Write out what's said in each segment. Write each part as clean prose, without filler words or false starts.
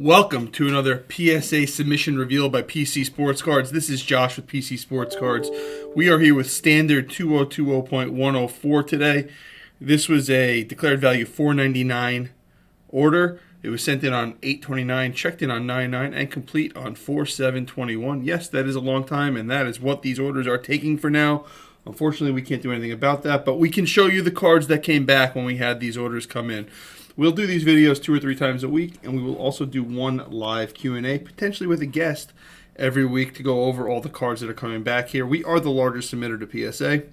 Welcome to another PSA submission reveal by PC Sports Cards. This is Josh with PC Sports Cards. We are here with standard 2020.104 today. This was a declared value $4.99 order. It was sent in on 8/29, checked in on 9/9, and complete on 4/7/21. Yes, that is a long time, and that is what these orders are taking for now. Unfortunately, we can't do anything about that, but we can show you the cards that came back when we had these orders come in. We'll do these videos 2 or 3 times a week, and we will also do one live Q&A, potentially with a guest, every week to go over all the cards that are coming back here. We are the largest submitter to PSA,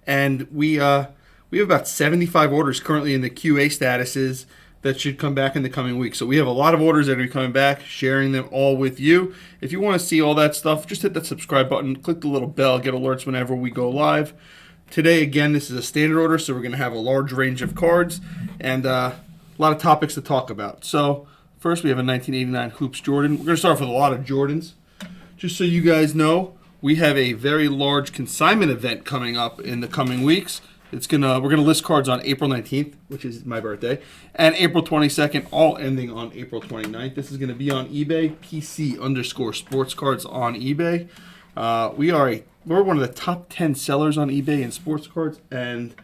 and we have about 75 orders currently in the QA statuses that should come back in the coming weeks. So we have a lot of orders that are coming back, sharing them all with you. If you want to see all that stuff, just hit that subscribe button, click the little bell, get alerts whenever we go live. Today, again, this is a standard order, so we're going to have a large range of cards and a lot of topics to talk about. So first, we have a 1989 Hoops Jordan. We're going to start off with a lot of Jordans. Just so you guys know, we have a very large consignment event coming up in the coming weeks. We're gonna list cards on April 19th, which is my birthday, and April 22nd, all ending on April 29th. This is going to be on eBay, PC_sports cards on eBay. We're one of the top 10 sellers on eBay in sports cards, and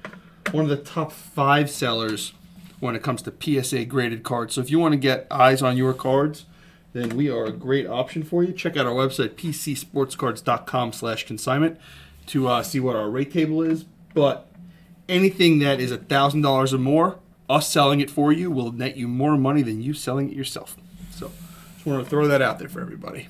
one of the top 5 sellers when it comes to PSA graded cards. So if you want to get eyes on your cards, then we are a great option for you. Check out our website, pcsportscards.com/consignment, to see what our rate table is. But anything that is $1,000 or more, us selling it for you will net you more money than you selling it yourself. So just want to throw that out there for everybody.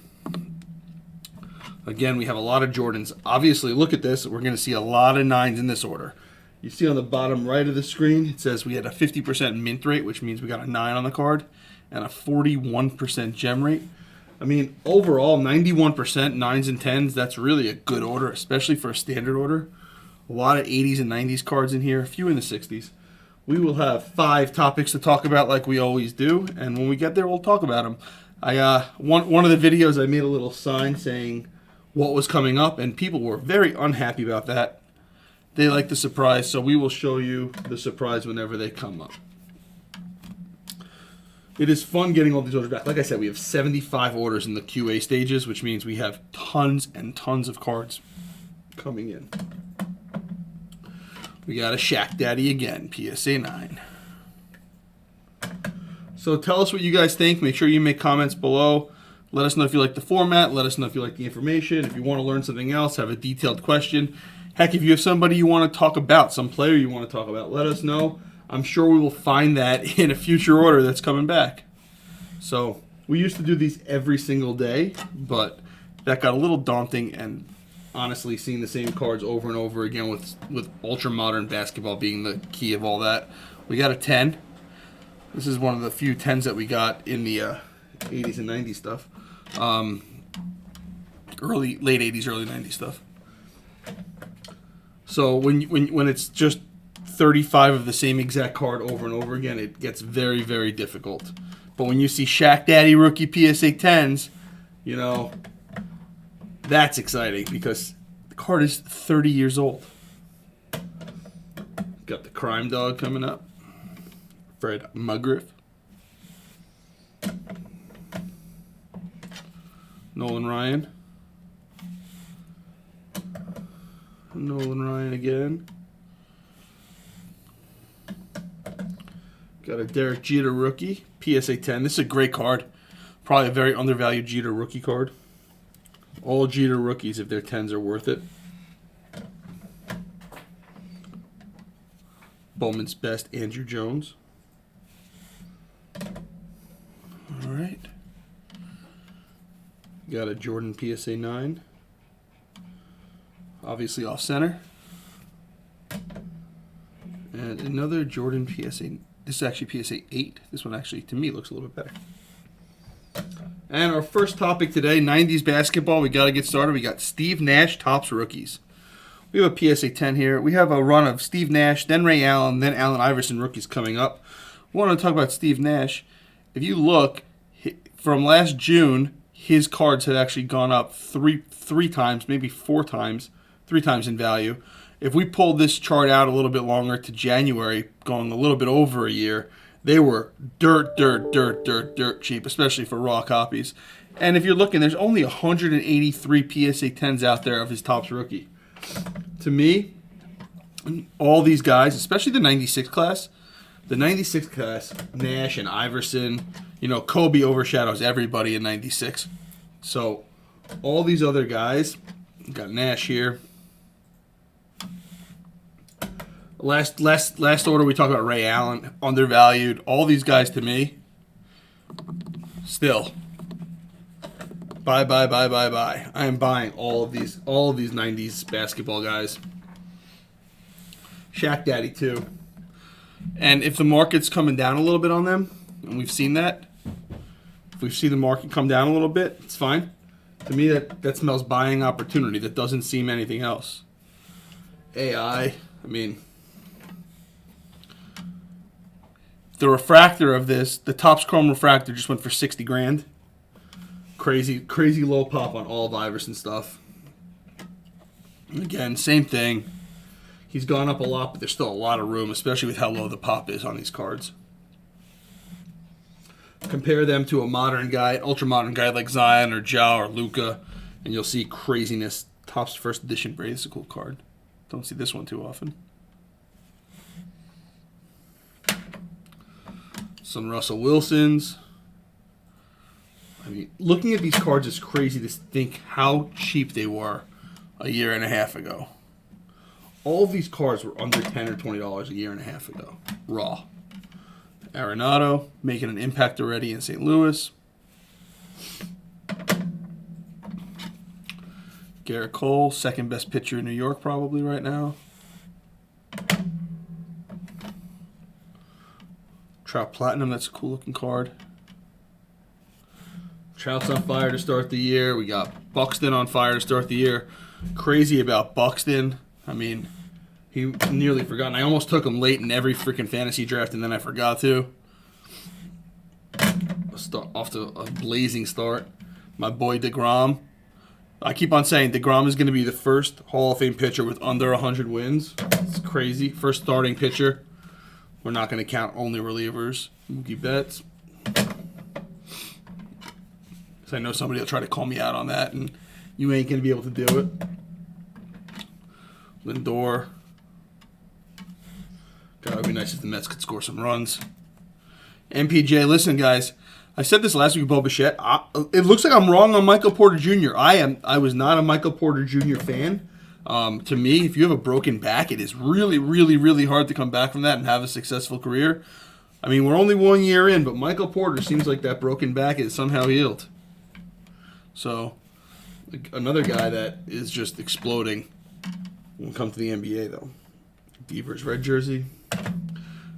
Again, we have a lot of Jordans. Obviously, look at this. We're going to see a lot of 9s in this order. You see on the bottom right of the screen, it says we had a 50% mint rate, which means we got a 9 on the card, and a 41% gem rate. I mean, overall, 91% 9s and 10s. That's really a good order, especially for a standard order. A lot of 80s and 90s cards in here, a few in the 60s. We will have 5 topics to talk about like we always do, and when we get there, we'll talk about them. One of the videos, I made a little sign saying what was coming up, and people were very unhappy about that. They like the surprise, so we will show you the surprise whenever they come up. It is fun getting all these orders back. Like I said, we have 75 orders in the QA stages, which means we have tons and tons of cards coming in. We got a Shaq Daddy again, PSA 9. So tell us what you guys think. Make sure you make comments below. Let us know if you like the format. Let us know if you like the information. If you want to learn something else, have a detailed question. Heck, if you have somebody you want to talk about, some player you want to talk about, let us know. I'm sure we will find that in a future order that's coming back. So we used to do these every single day, but that got a little daunting, and honestly, seeing the same cards over and over again with ultra-modern basketball being the key of all that. We got a 10. This is one of the few 10s that we got in the 80s and 90s stuff. Late 80s, early 90s stuff. So when it's just 35 of the same exact card over and over again, it gets very, very difficult. But when you see Shaq Daddy rookie PSA 10s, you know, that's exciting because the card is 30 years old. Got the Crime Dog coming up. Fred McGriff. Nolan Ryan. Nolan Ryan again. Got a Derek Jeter rookie, PSA 10. This is a great card. Probably a very undervalued Jeter rookie card. All Jeter rookies, if their 10s are worth it. Bowman's Best, Andrew Jones. All right. Got a Jordan PSA 9. Obviously off center. And another Jordan PSA. This is actually PSA 8. This one actually, to me, looks a little bit better. And our first topic today, 90s basketball. We got to get started. We got Steve Nash Topps rookies. We have a PSA 10 here. We have a run of Steve Nash, then Ray Allen, then Allen Iverson rookies coming up. We want to talk about Steve Nash. If you look, from last June, his cards had actually gone up three times, maybe 4 times, 3 times in value. If we pull this chart out a little bit longer to January, going a little bit over a year, They were dirt cheap, especially for raw copies. And if you're looking, there's only 183 PSA 10s out there of his Topps rookie. To me, all these guys, especially the 96 class, Nash and Iverson, you know, Kobe overshadows everybody in 96. So all these other guys, got Nash here. Last order we talked about Ray Allen, undervalued. All these guys to me, still, buy. I am buying all of these 90s basketball guys. Shaq Daddy too. And if the market's coming down a little bit on them, and we've seen that, if we see the market come down a little bit, it's fine. To me, that smells buying opportunity. That doesn't seem anything else. I mean, the refractor of this, the Topps Chrome refractor just went for 60 grand. Crazy low pop on all of Iverson stuff. And again, same thing. He's gone up a lot, but there's still a lot of room, especially with how low the pop is on these cards. Compare them to a modern guy, an ultra-modern guy like Zion or Ja or Luka, and you'll see craziness. Topps first edition Brady is a cool card. Don't see this one too often. Some Russell Wilsons. I mean, looking at these cards is crazy to think how cheap they were a year and a half ago. All of these cards were under $10 or $20 a year and a half ago. Raw. Arenado making an impact already in St. Louis. Garrett Cole, second best pitcher in New York probably right now. Trout Platinum, that's a cool looking card. Trout's on fire to start the year. We got Buxton on fire to start the year. Crazy about Buxton. I mean, he nearly forgotten. I almost took him late in every freaking fantasy draft, and then I forgot to. Off to a blazing start. My boy DeGrom. I keep on saying DeGrom is going to be the first Hall of Fame pitcher with under 100 wins. It's crazy. First starting pitcher. We're not going to count only relievers. Mookie Betts. Because I know somebody will try to call me out on that, and you ain't going to be able to do it. Lindor. God, it would be nice if the Mets could score some runs. MPJ, listen, guys. I said this last week with Bo Bichette. It looks like I'm wrong on Michael Porter Jr. I was not a Michael Porter Jr. fan. To me, if you have a broken back, it is really hard to come back from that and have a successful career. I mean, we're only 1 year in, but Michael Porter seems like that broken back is somehow healed. So, another guy that is just exploding when it comes to the NBA, though. Devers red jersey.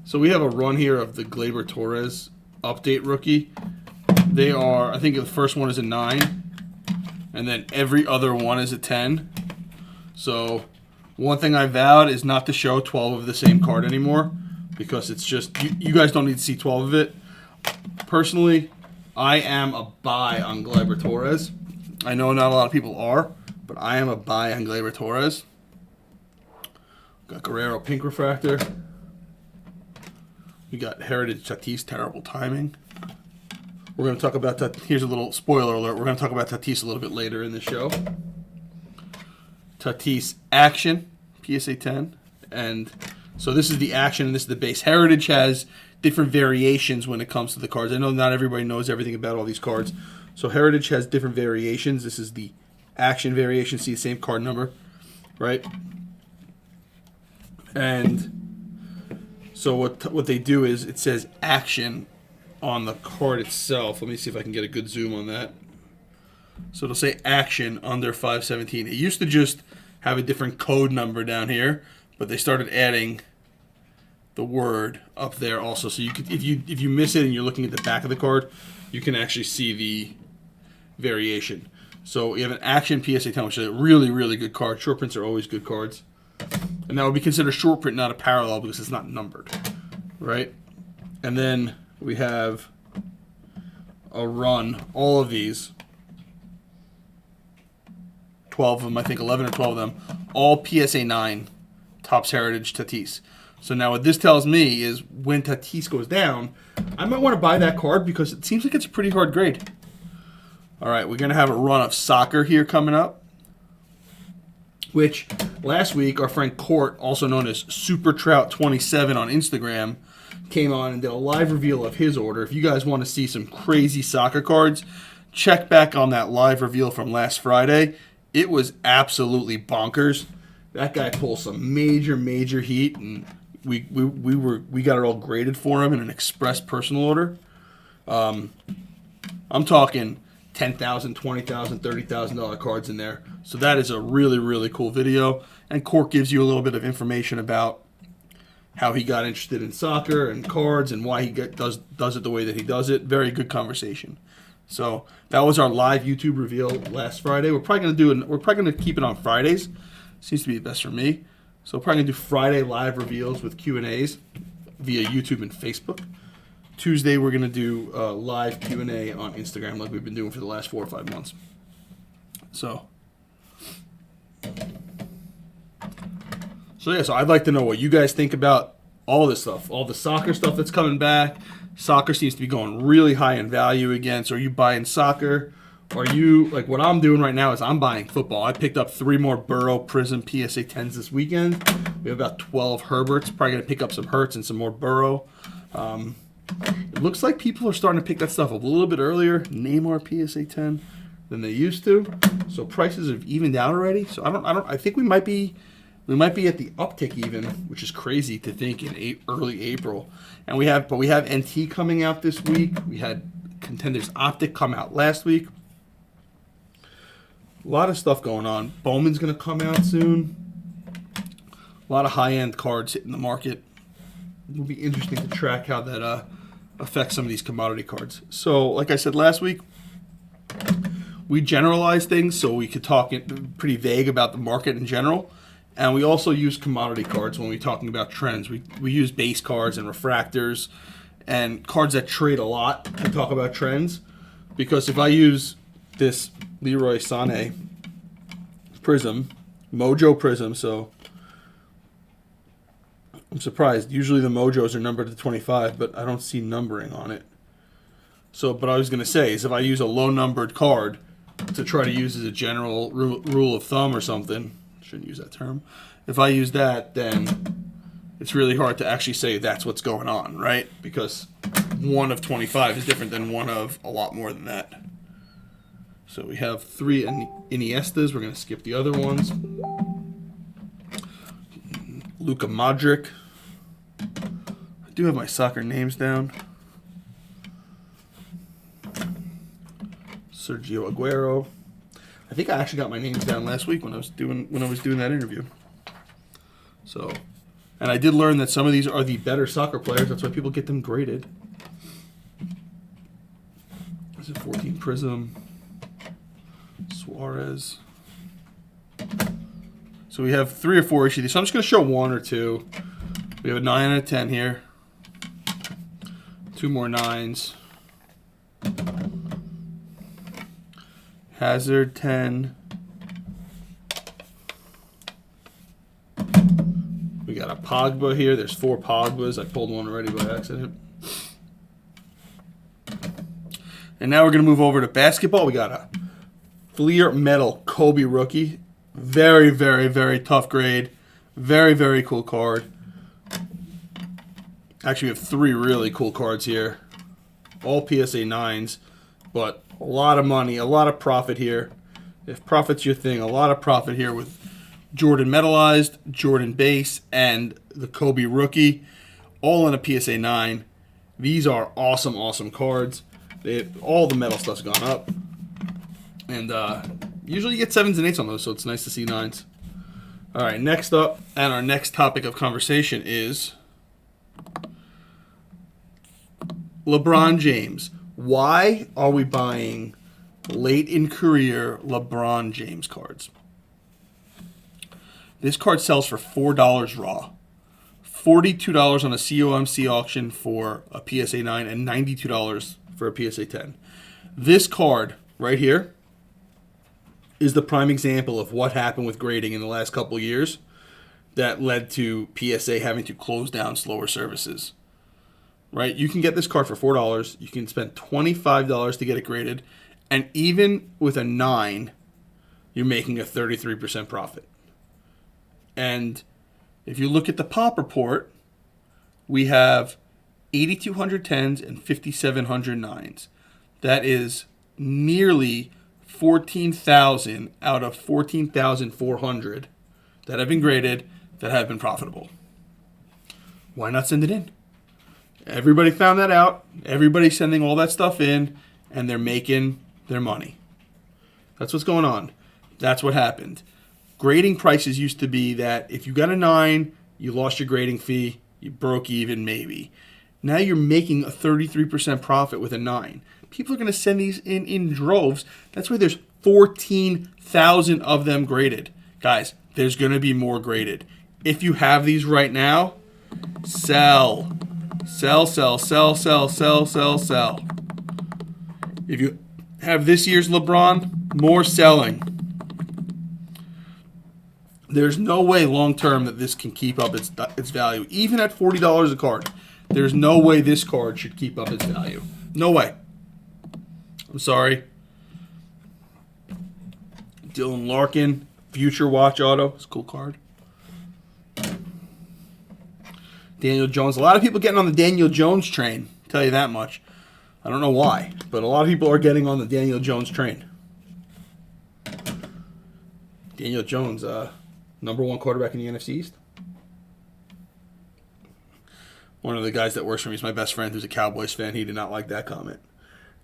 So we have a run here of the Gleyber Torres update rookie. They are, I think the first one is a 9, and then every other one is a 10. So one thing I vowed is not to show 12 of the same card anymore, because it's just, you guys don't need to see 12 of it. Personally, I am a buy on Gleyber Torres. I know not a lot of people are, but I am a buy on Gleyber Torres. Got Guerrero pink refractor. We got Heritage Tatis, terrible timing. We're going to talk about that. Here's a little spoiler alert. We're going to talk about Tatis a little bit later in the show. Tatis Action, PSA 10. And so this is the Action, and this is the base. Heritage has different variations when it comes to the cards. I know not everybody knows everything about all these cards. So Heritage has different variations. This is the Action variation. See the same card number, right? And so what they do is it says Action on the card itself. Let me see if I can get a good zoom on that. So it'll say Action under 517. It used to just have a different code number down here, but they started adding the word up there also. So you could, if you miss it and you're looking at the back of the card, you can actually see the variation. So you have an Action PSA 10, which is a really good card. Short prints are always good cards. And that would be considered short print, not a parallel, because it's not numbered, right? And then we have a run, all of these, 12 of them, I think 11 or 12 of them, all PSA 9 Topps Heritage Tatis. So now what this tells me is when Tatis goes down, I might want to buy that card because it seems like it's a pretty hard grade. All right, we're going to have a run of soccer here coming up, which last week our friend Court, also known as Super Trout 27 on Instagram, came on and did a live reveal of his order. If you guys want to see some crazy soccer cards, check back on that live reveal from last Friday. It was absolutely bonkers. That guy pulled some major heat, and we got it all graded for him in an express personal order. I'm talking $10,000, $20,000, $30,000 cards in there. So that is a really cool video. And Court gives you a little bit of information about how he got interested in soccer and cards and why he does it the way that he does it. Very good conversation. So that was our live YouTube reveal last Friday. We're probably gonna keep it on Fridays. Seems to be the best for me. So we're probably gonna do Friday live reveals with Q&As via YouTube and Facebook. Tuesday we're gonna do live Q&A on Instagram like we've been doing for the last 4 or 5 months. So I'd like to know what you guys think about all this stuff, all the soccer stuff that's coming back. Soccer seems to be going really high in value again. So are you buying soccer? Are you, like what I'm doing right now is I'm buying football. I picked up 3 more Burrow Prism PSA 10s this weekend. We have about 12 Herberts. Probably going to pick up some Hertz and some more Burrow. It looks like people are starting to pick that stuff up a little bit earlier. Neymar PSA 10 than they used to. So prices have evened out already. So I think we might be at the uptick even, which is crazy to think in early April. And we have NT coming out this week. We had Contenders Optic come out last week. A lot of stuff going on. Bowman's going to come out soon. A lot of high-end cards hitting the market. It'll be interesting to track how that affects some of these commodity cards. So, like I said last week, we generalize things so we could talk pretty vague about the market in general. And we also use commodity cards when we're talking about trends. We use base cards and refractors and cards that trade a lot to talk about trends. Because if I use this Leroy Sané Prism, Mojo Prism, so I'm surprised. Usually the Mojos are numbered to 25, but I don't see numbering on it. So, but I was going to say is if I use a low-numbered card to try to use as a general rule of thumb or something, shouldn't use that term. If I use that, then it's really hard to actually say that's what's going on, right? Because 1 of 25 is different than 1 of a lot more than that. So we have 3 Iniestas. We're going to skip the other ones. Luka Modric. I do have my soccer names down. Sergio Aguero. I think I actually got my names down last week when I was doing that interview. So, and I did learn that some of these are the better soccer players. That's why people get them graded. Is it 14 Prism? Suarez. So we have 3 or 4 issues. So I'm just going to show 1 or 2. We have a 9 and a 10 here. 2 more 9s. Hazard 10. We got a Pogba here. There's 4 Pogbas. I pulled one already by accident. And now we're going to move over to basketball. We got a Fleer Metal Kobe rookie. Very tough grade. Very cool card. Actually, we have 3 really cool cards here. All PSA 9s, but a lot of money, a lot of profit here. If profit's your thing, a lot of profit here with Jordan Metallized, Jordan Base, and the Kobe Rookie, all in a PSA 9. These are awesome cards. All the metal stuff's gone up. And usually you get 7s and 8s on those, so it's nice to see 9s. All right, next up, and our next topic of conversation is LeBron James. Why are we buying late in career LeBron James cards? This card sells for $4 raw. $42 on a COMC auction for a PSA 9 and $92 for a PSA 10. This card right here is the prime example of what happened with grading in the last couple of years. that led to PSA having to close down slower services. Right? You can get this card for $4. You can spend $25 to get it graded. And even with a 9, you're making a 33% profit. And if you look at the pop report, we have 8,200 10s and 5,700 9s. That is nearly 14,000 out of 14,400 that have been graded that have been profitable. Why not send it in? Everybody found that out. Everybody's sending all that stuff in, and they're making their money. That's what's going on. That's what happened. Grading prices used to be that if you got a 9, you lost your grading fee, you broke even maybe. Now you're making a 33% profit with a 9. People are going to send these in droves. That's why there's 14,000 of them graded. Guys, there's going to be more graded. If you have these right now, sell. Sell, sell, sell, sell, sell, sell, sell. If you have this year's LeBron, more selling. There's no way long term that this can keep up its value. Even at $40 a card, there's no way this card should keep up its value. No way. I'm sorry. Dylan Larkin, Future Watch Auto. It's a cool card. Daniel Jones. A lot of people getting on the Daniel Jones train. I'll tell you that much. I don't know why, but a lot of people are getting on the Daniel Jones train. Daniel Jones, number 1 quarterback in the NFC East. One of the guys that works for me is my best friend who's a Cowboys fan. He did not like that comment.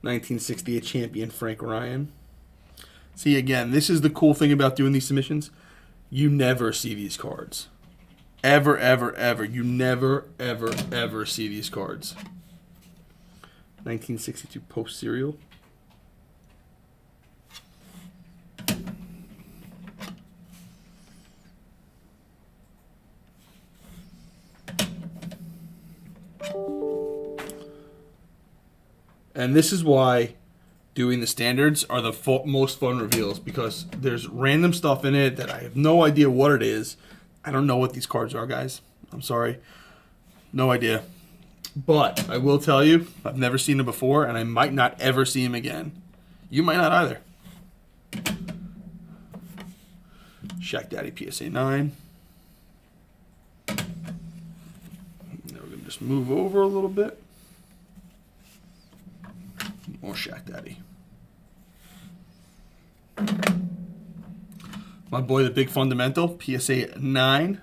1968 champion Frank Ryan. See, again, this is the cool thing about doing these submissions. You never see these cards. Ever, ever, ever. You never, ever, ever see these cards. 1962 Post Serial. And this is why doing the standards are the most fun reveals, because there's random stuff in it that I have no idea what it is. I don't know what these cards are, guys. I'm sorry. No idea. But I will tell you, I've never seen them before, and I might not ever see them again. You might not either. Shaq Daddy PSA 9. Now we're going to just move over a little bit. More Shaq Daddy. My boy, the Big Fundamental, PSA 9.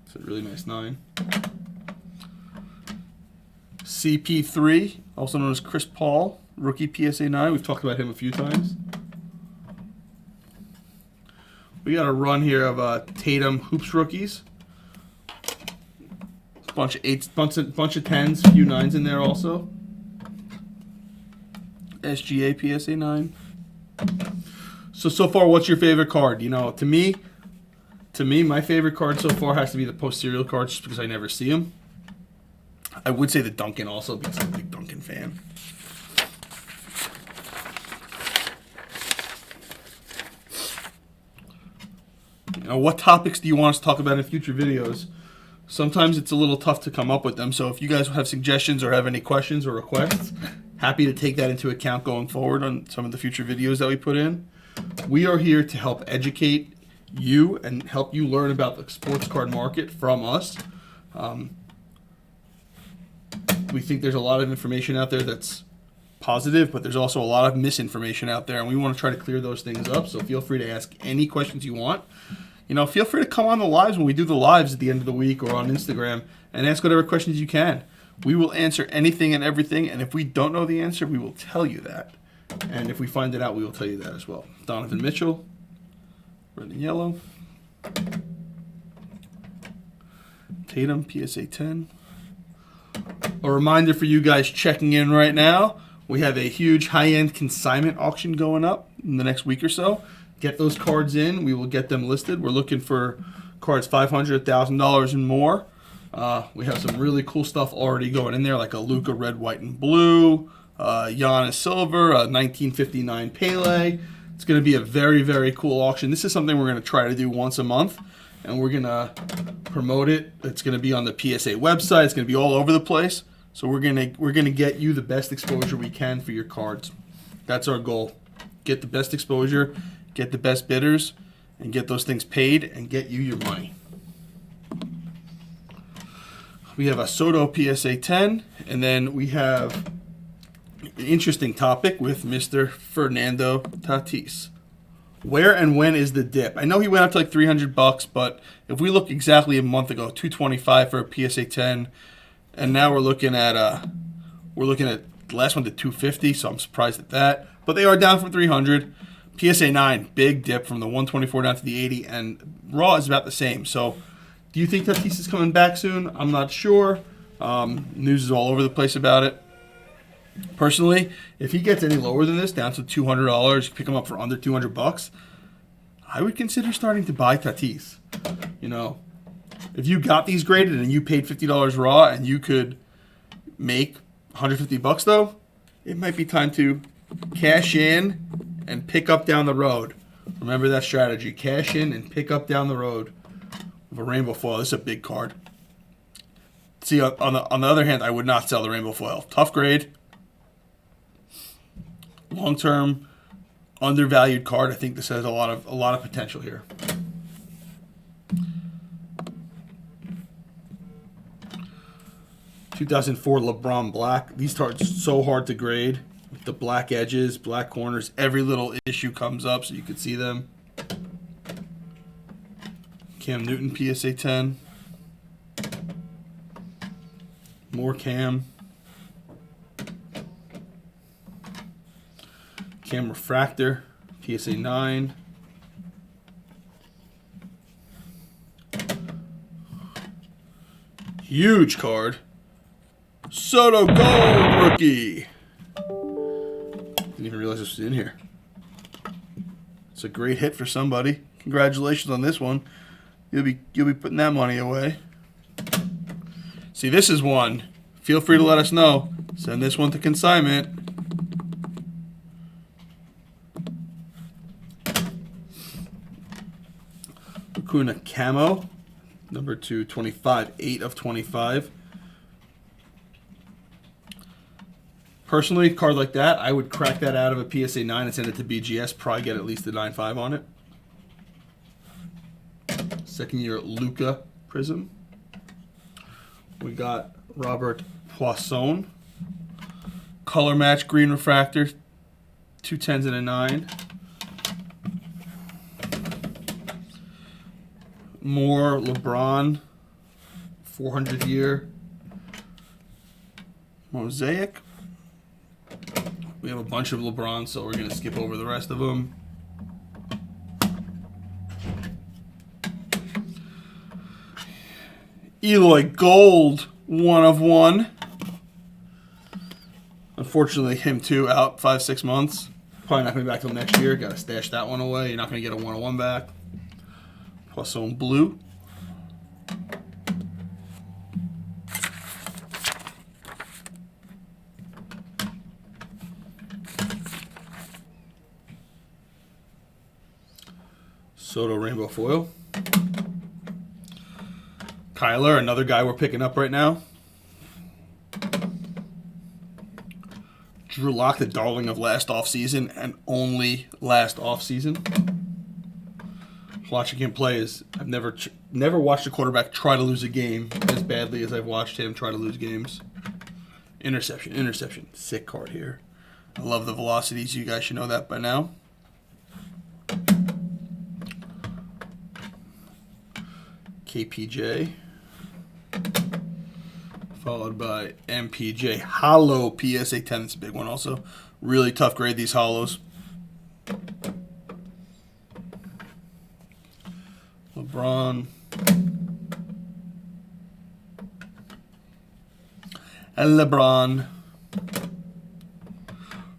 It's a really nice 9. CP3, also known as Chris Paul, rookie PSA 9. We've talked about him a few times. We got a run here of Tatum Hoops rookies. Bunch of 8s, bunch of 10s, few 9s in there also. SGA PSA 9. So far, what's your favorite card? You know, to me, my favorite card so far has to be the Post Serial cards, just because I never see them. I would say the Duncan also, because I'm a big Duncan fan. You know, what topics do you want us to talk about in future videos? Sometimes it's a little tough to come up with them, so if you guys have suggestions or have any questions or requests, happy to take that into account going forward on some of the future videos that we put in. We are here to help educate you and help you learn about the sports card market from us. We think there's a lot of information out there that's positive, but there's also a lot of misinformation out there, and we want to try to clear those things up, so feel free to ask any questions you want. You know, feel free to come on the lives when we do the lives at the end of the week or on Instagram and ask whatever questions you can. We will answer anything and everything, and if we don't know the answer, we will tell you that. And if we find it out, we will tell you that as well. Donovan Mitchell, red and yellow. Tatum, PSA 10. A reminder for you guys checking in right now, we have a huge high-end consignment auction going up in the next week or so. Get those cards in. We will get them listed. We're looking for cards $500, $1,000 and more. We have some really cool stuff already going in there, like a Luka red, white, and blue, Giannis silver, a 1959 Pele. It's going to be a very, very cool auction. This is something we're going to try to do once a month, and we're going to promote it. It's going to be on the PSA website. It's going to be all over the place. So we're going to get you the best exposure we can for your cards. That's our goal. Get the best exposure, get the best bidders, and get those things paid and get you your money. We have a Soto PSA 10, and then we have an interesting topic with Mr. Fernando Tatis. Where and when is the dip? I know he went up to like $300, but if we look exactly a month ago, $225 for a PSA 10, and now we're looking at the last one to $250, so I'm surprised at that. But they are down from $300. PSA 9, big dip from the $124 down to the $80, and Raw is about the same. So, do you think Tatis is coming back soon? I'm not sure. News is all over the place about it. Personally, if he gets any lower than this, down to $200, you pick him up for under $200, I would consider starting to buy Tatis. You know, if you got these graded and you paid $50 raw and you could make $150 though, it might be time to cash in and pick up down the road. Remember that strategy. Cash in and pick up down the road with a rainbow foil. This is a big card. See, on the other hand, I would not sell the rainbow foil. Tough grade. Long-term, undervalued card. I think this has a lot of potential here. (2004) LeBron Black. These cards are so hard to grade. With the black edges, black corners, every little issue comes up so you can see them. Cam Newton PSA 10. More Cam. Cam Refractor, PSA 9. Huge card. Soto Gold rookie. Didn't even realize this was in here. It's a great hit for somebody. Congratulations on this one. You'll be putting that money away. See, this is one. Feel free to let us know. Send this one to consignment. Kuna Camo, number 225, 8 of 25. Personally, a card like that, I would crack that out of a PSA 9 and send it to BGS. Probably get at least a 9.5 on it. Second year Luca Prism. We got Robert Poisson. Color match green refractor. 2 10s and a 9. More LeBron. 400 year mosaic. We have a bunch of LeBron, so we're going to skip over the rest of them. Eloy Gold, 1 of 1. Unfortunately, him too, out 5-6 months. Probably not going to be back till next year. Got to stash that one away. You're not going to get a 1-of-1 back. Poisson Blue. Soto Rainbow Foil. Kyler, another guy we're picking up right now. Drew Lock, the darling of last offseason and only last offseason. Watching him play is I've never watched a quarterback try to lose a game as badly as I've watched him try to lose games. Interception. Sick card here. I love the velocities. You guys should know that by now. KPJ. Followed by MPJ. Hollow PSA 10. That's a big one also. Really tough grade, these hollows. LeBron. And LeBron.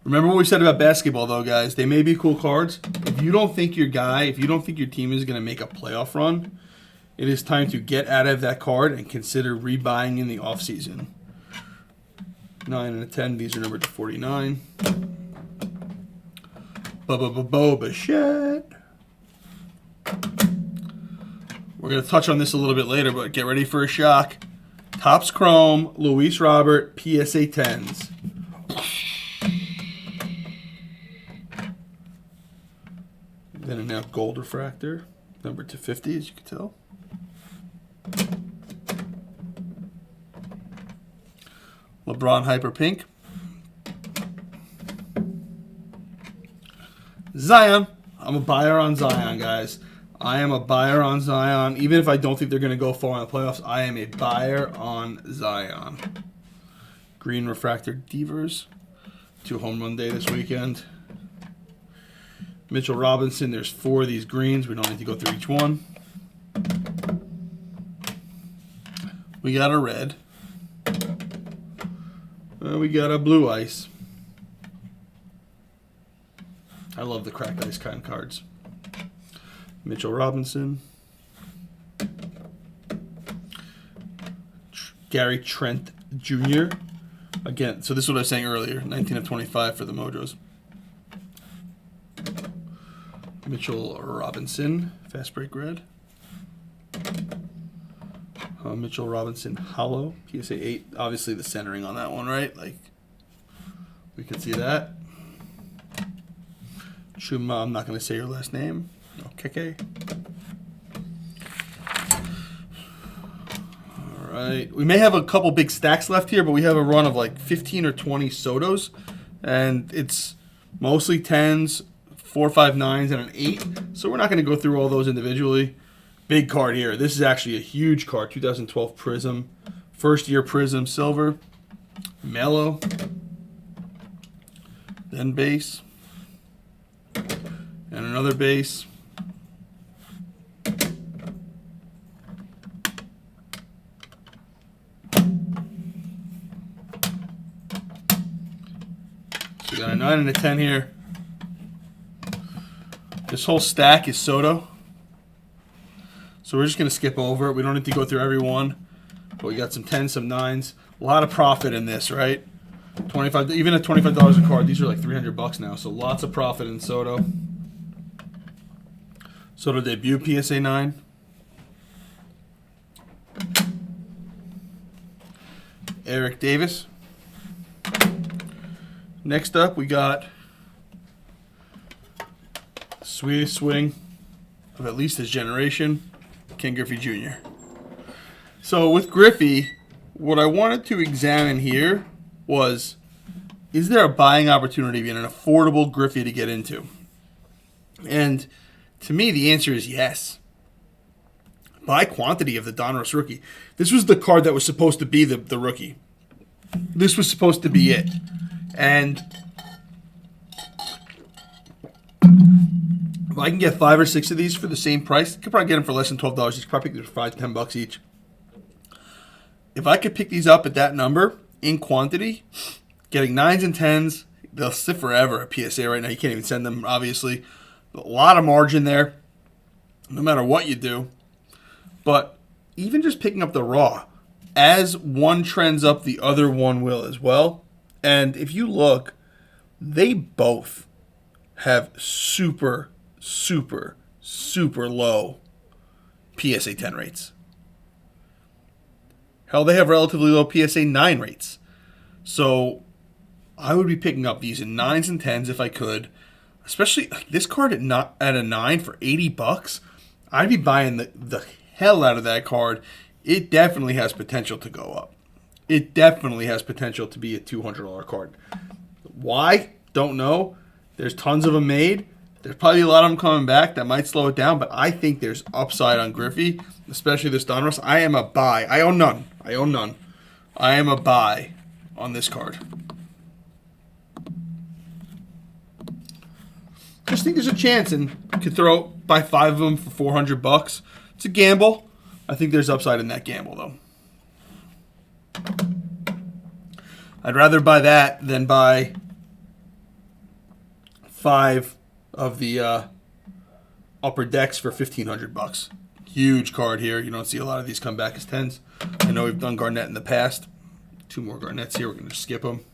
Remember what we said about basketball, though, guys. They may be cool cards. If you don't think your team is going to make a playoff run, it is time to get out of that card and consider rebuying in the offseason. 9 and a 10. These are numbered to 49. Bichette. We're going to touch on this a little bit later, but get ready for a shock. Topps Chrome, Luis Robert, PSA 10s. Then a now gold refractor, number 250, as you can tell. LeBron Hyper Pink. Zion. I'm a buyer on Zion, guys. I am a buyer on Zion. Even if I don't think they're going to go far in the playoffs, I am a buyer on Zion. Green refractor Devers. 2 home run day this weekend. Mitchell Robinson. There's 4 of these greens. We don't need to go through each one. We got a red. We got a blue ice. I love the cracked ice kind cards. Mitchell Robinson. Gary Trent Jr. Again, so this is what I was saying earlier. 19 of 25 for the Mojos. Mitchell Robinson. Fast break red. Mitchell Robinson Hollow. PSA 8. Obviously the centering on that one, right? Like, we can see that. Chuma, I'm not going to say your last name. Okay. All right. We may have a couple big stacks left here, but we have a run of like 15 or 20 Sotos. And it's mostly 10s, 4, 5, 9s, and an 8. So we're not going to go through all those individually. Big card here. This is actually a huge card. 2012 Prism. First year Prism Silver. Mellow. Then base. And another base. So we got a 9 and a 10 here. This whole stack is Soto. So we're just going to skip over it. We don't need to go through every one. But we got some 10s, some 9s. A lot of profit in this, right? 25, even at $25 a card, these are like $300 now. So lots of profit in Soto. Soto debut PSA 9. Eric Davis. Next up, we got sweetest swing of at least his generation, Ken Griffey Jr. So with Griffey, what I wanted to examine here was, is there a buying opportunity in an affordable Griffey to get into? And to me, the answer is yes. By quantity of the Donruss rookie. This was the card that was supposed to be the rookie. This was supposed to be it. And if I can get 5 or 6 of these for the same price, I could probably get them for less than $12. You could probably pick them for $5 to $10 each. If I could pick these up at that number in quantity, getting 9s and 10s, they'll sit forever at PSA right now. You can't even send them, obviously. A lot of margin there, no matter what you do. But even just picking up the raw, as one trends up, the other one will as well. And if you look, they both have super, super, super low PSA 10 rates. Hell, they have relatively low PSA 9 rates. So I would be picking up these in 9s and 10s if I could. Especially like this card at a 9 for $80. I'd be buying the hell out of that card. It definitely has potential to go up. It definitely has potential to be a $200 card. Why? Don't know. There's tons of them made. There's probably a lot of them coming back that might slow it down, but I think there's upside on Griffey, especially this Donruss. I am a buy. I own none. I am a buy on this card. Just think there's a chance, and you could buy 5 of them for $400. It's a gamble. I think there's upside in that gamble, though. I'd rather buy that than buy 5 of the upper decks for $1,500. Huge card here. You don't see a lot of these come back as 10s. I know we've done Garnett in the past. 2 more Garnets here. We're going to skip them.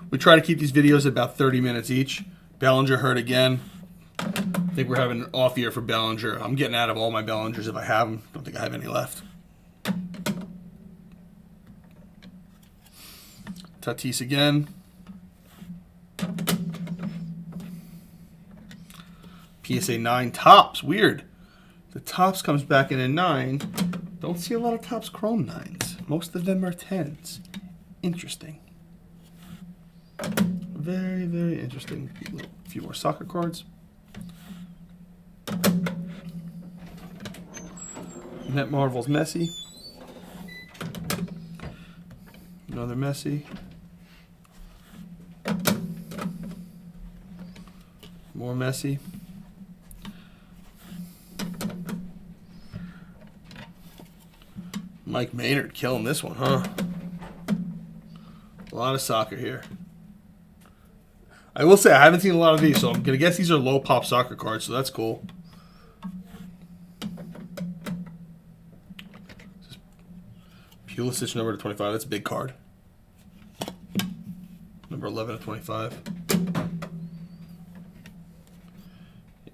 We try to keep these videos at about 30 minutes each. Bellinger hurt again. I think we're having an off year for Bellinger. I'm getting out of all my Bellingers if I have them. Don't think I have any left. Tatis again. PSA 9 Tops. Weird. The Tops comes back in a 9. Don't see a lot of Tops Chrome 9s. Most of them are 10s. Interesting. Very, very interesting. A few more soccer cards. Net Marvel's Messi. Another Messi. More Messi. Mike Maynard killing this one, huh? A lot of soccer here. I will say I haven't seen a lot of these, so I'm going to guess these are low pop soccer cards, so that's cool. Pulisic number to 25. That's a big card. Number 11 to 25.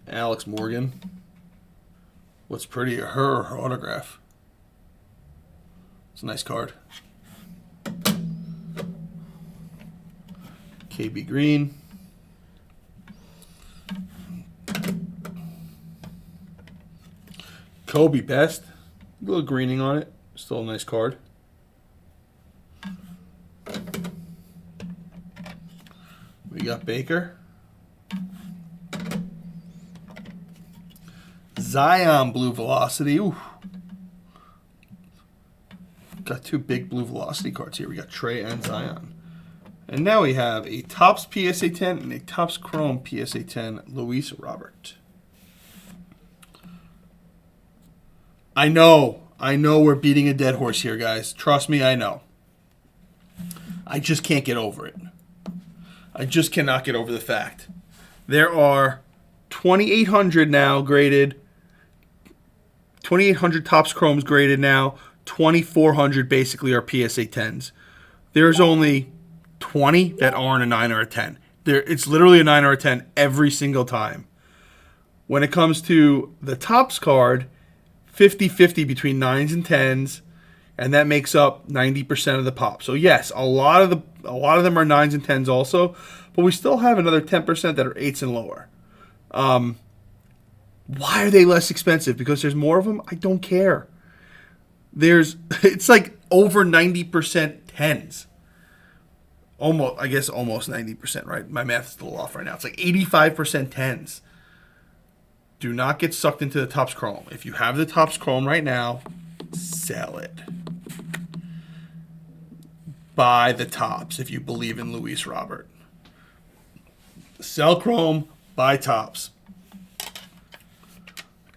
Alex Morgan. What's prettier, her or her autograph? It's a nice card. KB Green. Kobe Best. A little greening on it. Still a nice card. We got Baker. Zion Blue Velocity. Ooh. Got two big Blue Velocity cards here. We got Trey and Zion. And now we have a Topps PSA 10 and a Topps Chrome PSA 10 Luis Robert. I know we're beating a dead horse here, guys. Trust me, I know. I just can't get over it. I just cannot get over the fact. There are 2,800 now graded. 2,800 Topps Chromes graded now. 2,400 basically are PSA 10s. There's only 20 that aren't a 9 or a 10. It's literally a 9 or a 10 every single time. When it comes to the Topps card, 50-50 between 9s and 10s, and that makes up 90% of the pop. So yes, a lot of them are 9s and 10s also, but we still have another 10% that are 8s and lower. Why are they less expensive? Because there's more of them? I don't care. It's like over 90% 10s. Almost 90%, right? My math is a little off right now. It's like 85% 10s. Do not get sucked into the Topps Chrome. If you have the Topps Chrome right now, sell it. Buy the Topps if you believe in Luis Robert. Sell Chrome, buy Topps.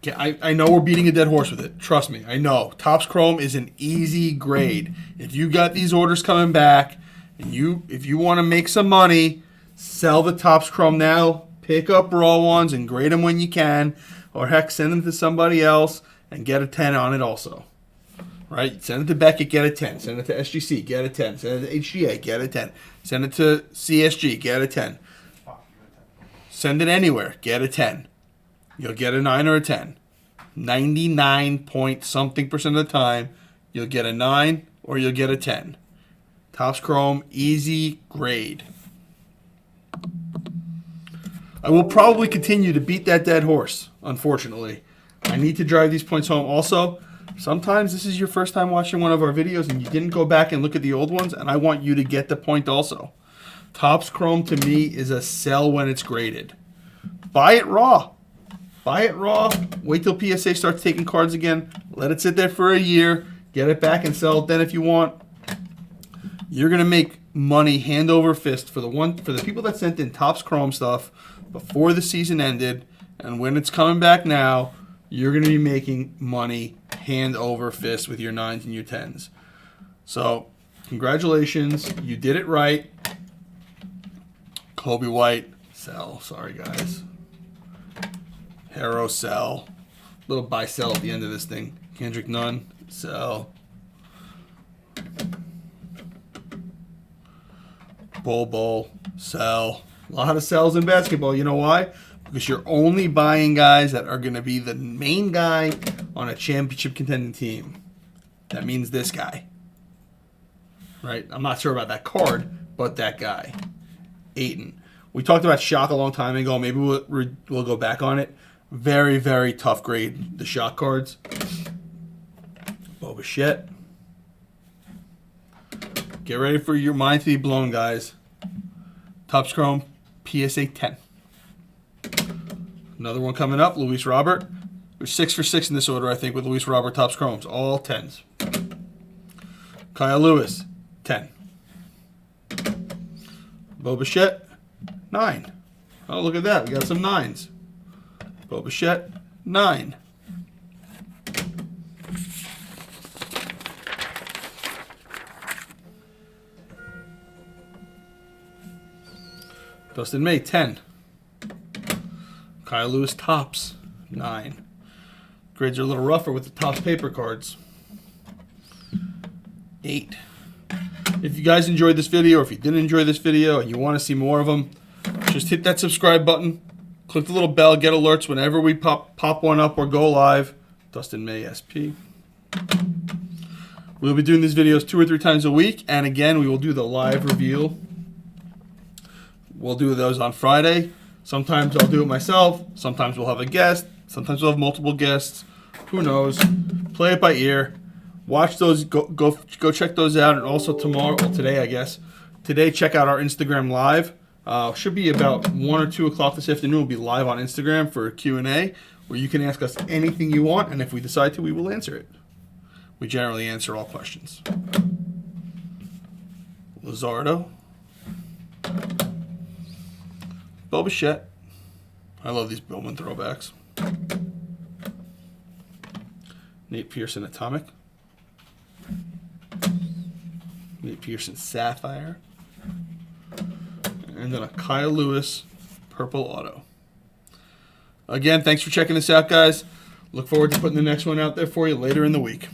Okay, I know we're beating a dead horse with it. Trust me, I know. Topps Chrome is an easy grade. If you got these orders coming back, and if you want to make some money, sell the Topps Chrome now. Pick up raw ones and grade them when you can. Or heck, send them to somebody else and get a 10 on it also. Right? Send it to Beckett, get a 10. Send it to SGC, get a 10. Send it to HGA, get a 10. Send it to CSG, get a 10. Send it anywhere, get a 10. You'll get a 9 or a 10. 99-point-something% of the time, you'll get a 9 or you'll get a 10. Topps Chrome, easy grade. I will probably continue to beat that dead horse, unfortunately. I need to drive these points home. Also, sometimes this is your first time watching one of our videos and you didn't go back and look at the old ones, and I want you to get the point also. Topps Chrome, to me, is a sell when it's graded. Buy it raw. Buy it raw. Wait till PSA starts taking cards again. Let it sit there for a year. Get it back and sell it then if you want. You're going to make money hand over fist for the people that sent in Topps Chrome stuff before the season ended, and when it's coming back now, you're going to be making money hand over fist with your 9s and your 10s. So, congratulations. You did it right. Kobe White, sell. Sorry, guys. Harrow, sell. Little buy-sell at the end of this thing. Kendrick Nunn, sell. Bull, sell. A lot of sells in basketball. You know why? Because you're only buying guys that are going to be the main guy on a championship contending team. That means this guy. Right? I'm not sure about that card, but that guy. Ayton. We talked about Shaq a long time ago. Maybe we'll go back on it. Very, very tough grade, the Shaq cards. Boba shit. Get ready for your mind to be blown, guys. Topps Chrome, PSA 10. Another one coming up, Luis Robert. We're 6 for 6 in this order, I think, with Luis Robert Topps Chromes. All 10s. Kyle Lewis, 10. Boba Shett, 9. Oh, look at that. We got some 9s. Boba Shett, 9. Dustin May, 10. Kyle Lewis Topps, 9. Grades are a little rougher with the Topps paper cards. 8. If you guys enjoyed this video, or if you didn't enjoy this video and you want to see more of them, just hit that subscribe button, click the little bell, get alerts whenever we pop one up or go live. Dustin May SP. We'll be doing these videos 2 or 3 times a week, and again, we will do the live reveal. We'll do those on Friday. Sometimes I'll do it myself. Sometimes we'll have a guest. Sometimes we'll have multiple guests. Who knows? Play it by ear. Watch those. Go check those out. And also tomorrow, well, today I guess. Today, check out our Instagram live. Should be about 1 or 2 o'clock this afternoon. We'll be live on Instagram for a Q&A where you can ask us anything you want, and if we decide to, we will answer it. We generally answer all questions. Lizardo. Boba Shett. I love these Bowman throwbacks. Nate Pearson Atomic. Nate Pearson Sapphire. And then a Kyle Lewis Purple Auto. Again, thanks for checking this out, guys. Look forward to putting the next one out there for you later in the week.